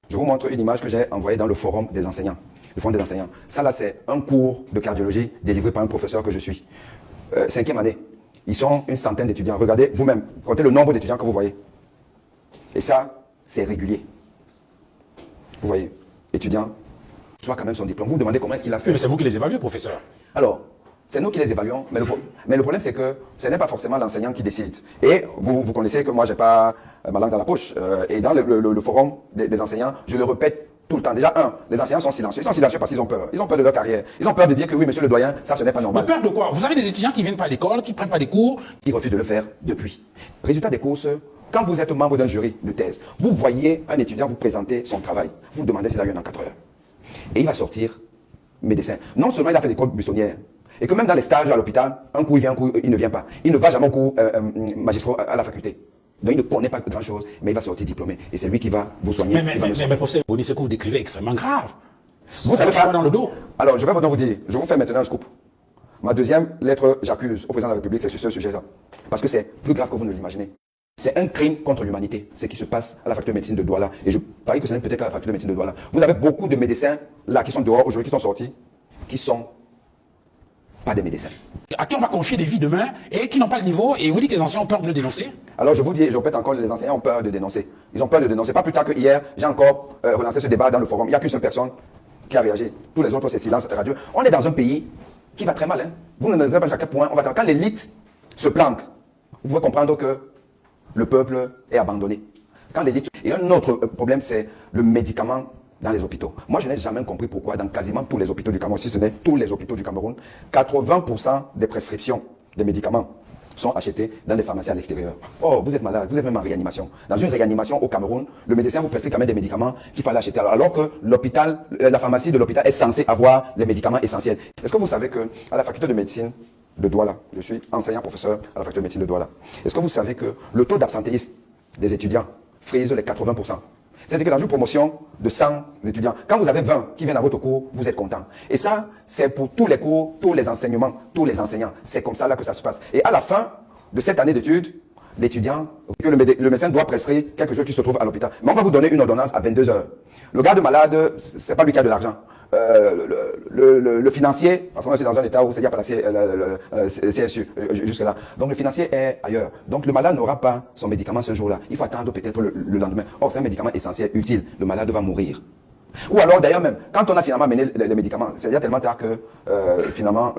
Je vous montre une image que j'ai envoyée dans le forum des enseignants. Le forum des enseignants. Ça là, c'est un cours de cardiologie délivré par un professeur que je suis. 5e année. Ils sont une centaine d'étudiants. Regardez vous-même, comptez le nombre d'étudiants que vous voyez. Et ça, c'est régulier. Vous voyez, étudiant, soit quand même son diplôme. Vous vous demandez comment est-ce qu'il a fait. Mais c'est vous qui les évaluez, professeur. Alors, c'est nous qui les évaluons, mais le problème c'est que ce n'est pas forcément l'enseignant qui décide. Et vous connaissez que moi, je n'ai pas ma langue dans la poche. Et dans le forum des enseignants, je le répète tout le temps. Déjà, les enseignants sont silencieux. Ils sont silencieux parce qu'ils ont peur. Ils ont peur de leur carrière. Ils ont peur de dire que oui, monsieur le doyen, ça, ce n'est pas normal. Mais peur de quoi? Vous avez des étudiants qui ne viennent pas à l'école, qui ne prennent pas des cours. Ils refusent de le faire depuis. Résultat des courses, quand vous êtes membre d'un jury de thèse, vous voyez un étudiant vous présenter son travail. Vous demandez s'il a eu un en 4 heures. Et il va sortir médecin. Non seulement il a fait l'école buissonnière, et que même dans les stages à l'hôpital, un coup il vient, un coup il ne vient pas. Il ne va jamais au cours magistral à la faculté. Donc il ne connaît pas grand-chose, mais il va sortir diplômé. Et c'est lui qui va vous soigner. Mais professeur Boni, ce que vous décrivez est extrêmement grave. Vous savez pas dans le dos. Alors je vais vous dire, je vous fais maintenant un scoop. Ma deuxième lettre, j'accuse au président de la République, c'est sur ce sujet-là. Parce que c'est plus grave que vous ne l'imaginez. C'est un crime contre l'humanité, ce qui se passe à la faculté de médecine de Douala. Et je parie que ce n'est peut-être qu'à la faculté de médecine de Douala. Vous avez beaucoup de médecins là qui sont dehors aujourd'hui, qui sont sortis, qui sont pas des médecins. À qui on va confier des vies demain et qui n'ont pas le niveau, et vous dites que les enseignants ont peur de le dénoncer? Alors je vous dis, je répète encore, les enseignants ont peur de dénoncer. Ils ont peur de dénoncer. Pas plus tard que hier, j'ai encore relancé ce débat dans le forum. Il n'y a qu'une seule personne qui a réagi. Tous les autres, c'est silence radio. On est dans un pays qui va très mal. Hein. Vous ne savez pas à quel point on va. Quand l'élite se planque, vous pouvez comprendre que le peuple est abandonné. Quand l'élite... Et un autre problème, c'est le médicament dans les hôpitaux. Moi, je n'ai jamais compris pourquoi dans quasiment tous les hôpitaux du Cameroun, si ce n'est tous les hôpitaux du Cameroun, 80% des prescriptions des médicaments sont achetés dans les pharmacies à l'extérieur. Oh, vous êtes malade, vous êtes même en réanimation. Dans une réanimation au Cameroun, le médecin vous prescrit quand même des médicaments qu'il fallait acheter. Alors que l'hôpital, la pharmacie de l'hôpital est censée avoir les médicaments essentiels. Est-ce que vous savez que à la faculté de médecine de Douala, je suis enseignant-professeur à la faculté de médecine de Douala, est-ce que vous savez que le taux d'absentéisme des étudiants frise les 80%? C'est-à-dire que dans une promotion de 100 étudiants, quand vous avez 20 qui viennent à votre cours, vous êtes content. Et ça, c'est pour tous les cours, tous les enseignements, tous les enseignants. C'est comme ça là que ça se passe. Et à la fin de cette année d'études, l'étudiant, que le médecin doit prescrire quelque chose qui se trouve à l'hôpital. Mais on va vous donner une ordonnance à 22 heures. Le garde malade, c'est pas lui qui a de l'argent. Le financier, parce qu'on est dans un état où c'est déjà placé CSU jusque-là. Donc le financier est ailleurs. Donc le malade n'aura pas son médicament ce jour-là. Il faut attendre peut-être le lendemain. Or, c'est un médicament essentiel, utile. Le malade va mourir. Ou alors d'ailleurs même, quand on a finalement mené les médicaments, c'est déjà tellement tard que finalement...